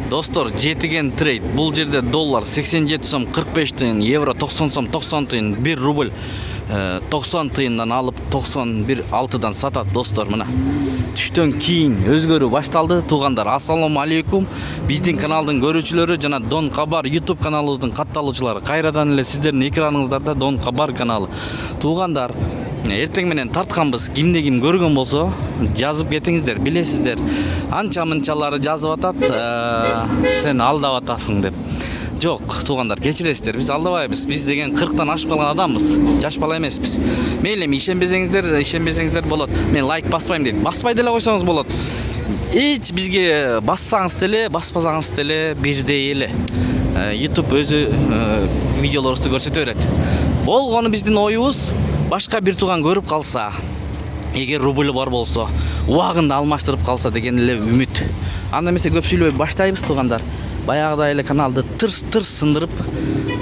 Достор, жетиген трейд. Бұл жерде доллар 87 сом 45 тиын, евро 90 сом 90 тиын, 1 рубль 90 тиындан алып 91 6-дан сатат достор. Мына түштөн кийин өзгөрүү башталды. Туугандар, ассаламу алейкум. Биздин каналдын көрүүчүлөрү жана Дон Кабар YouTube каналыбыздын катталуучулары. Кайрадан эле сиздердин экраныңыздарда Дон Кабар каналы. Туугандар, эртең менен тартканбыз. Кимде ким көргөн болсо, жазып кетиңиздер, билесиздер. Анча-мынчалары жазып атат, сен алдап атасың деп. Жок, туугандар, кечиресиздер. Биз алдабайбыз. Биз деген 40тан ашып калган адамбыз. Жаш бала эмеспиз. Мейли ишенбесеңиздер болот. Мен лайк баспайм дейт. Баспай деле койсоңуз болот. Эч бизге бассаңыз деле, баспасаңыз деле бирдей эле. YouTube өзү видеолорубузду көрсөтө берет. Болгону биздин оюбуз, башка бир тууган көрүп калса, эгер рубль бар болсо, убагында алмаштырып калса деген эле үмүт. Анда эмесе көп сүйлөбөй баштайбыз туугандар. Баягыдай эле каналды тырс сындырып,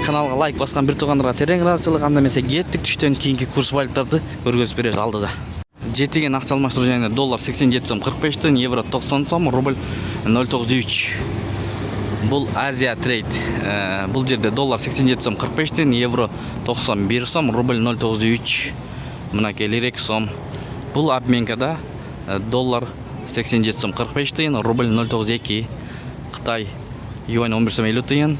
каналга лайк баскан бир туугандарга терең ыраазычылык. Анда эмесе кеттик, түштөн кийинки курс валюталарды көргөзүп беребиз алдыда. Жетиген акча алмаштыруу жайында доллар 87 сом 45 тиын, евро 90 сом, рубль 0.93. Бул Азия трейд. Бул жерде доллар 87 сом 45 тиын, евро 91 сом, рубль 0.93. Мынакей лирек сом. Бул обменкада доллар 87 сом 45 тиын, рубль 0.92. Кытай юань 11 сом 50 тиын.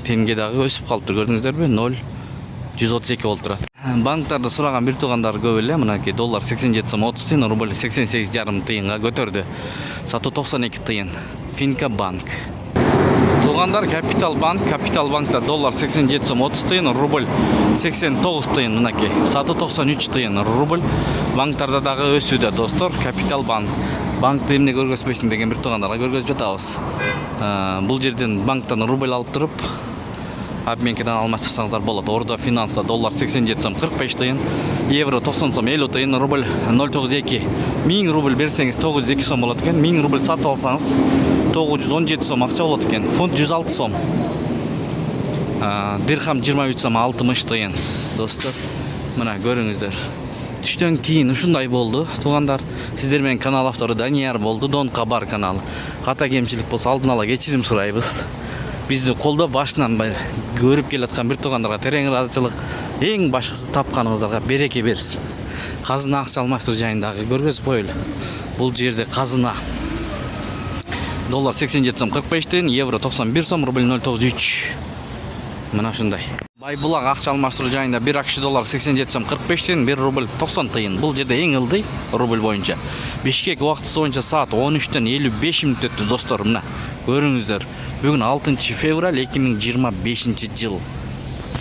Тенге дагы өсүп калыптыр, көрдүңүздөрбү? 0.132 болуп турат. Банктарды сураган бир туугандар көп эле. Мынакей доллар 87 сом 30 тиын, рубль 88,5 тиынга көтөрдү. Сатуу 92 тиын. Финка банк. Туугандар, Капитал банкта доллар 87 сом 30 тиын, рубль 89 тиын. Мынакей сатуу 93 тиын, рубль. Банктарда дагы өсүүдө достор. Капитал банкты эмне көргөзбөйсүң деген бир туугандарга көргөзүп жатабыз. Бул жерден банктан рубль алып туруп, обменкадан алмаштырсаңыздар болот. Ордо финанста доллар 87 сом 45 тиын, евро 90 сом 50 тиын, рубль 0.2. 1000 рубль берсеңиз 902 сом болот экен. 1000 рубль сатып алсаңыз 917 сом акча болот экен. Фунт 106 сом. Дирхам 23 сом 60 тиын. Достор, мына көрүңүздөр. Түштөн кийин ушундай болду. Туугандар, сиздер менен канал автору Данияр болду, Дон Кабар каналы. Ката кемчилик болсо алдын ала кечирим сурайбыз. Бизди колдоп башынан көрүп келаткан бир туугандарга терең ыраазычылык. Эң башкысы тапканыңыздарга береке берсин. Казына акча алмаштыруу жайындагы көргөзүп коелу. Бул жерде казына доллар 87 сом 45 тиын, евро 91 сом, рубль 0.93. Мына ушундай. Байбулак акча алмаштыруу жайында 1 акш доллар 87 сом 45 тиын, 1 рубль 90 тиын. Бул жерде эң ылдый рубль боюнча. Бишкек убактысы боюнча саат 13-төн 55 мүнөт өттү достор. Мына көрүңүздөр. Бүгүн 6 февраль 2025 жыл.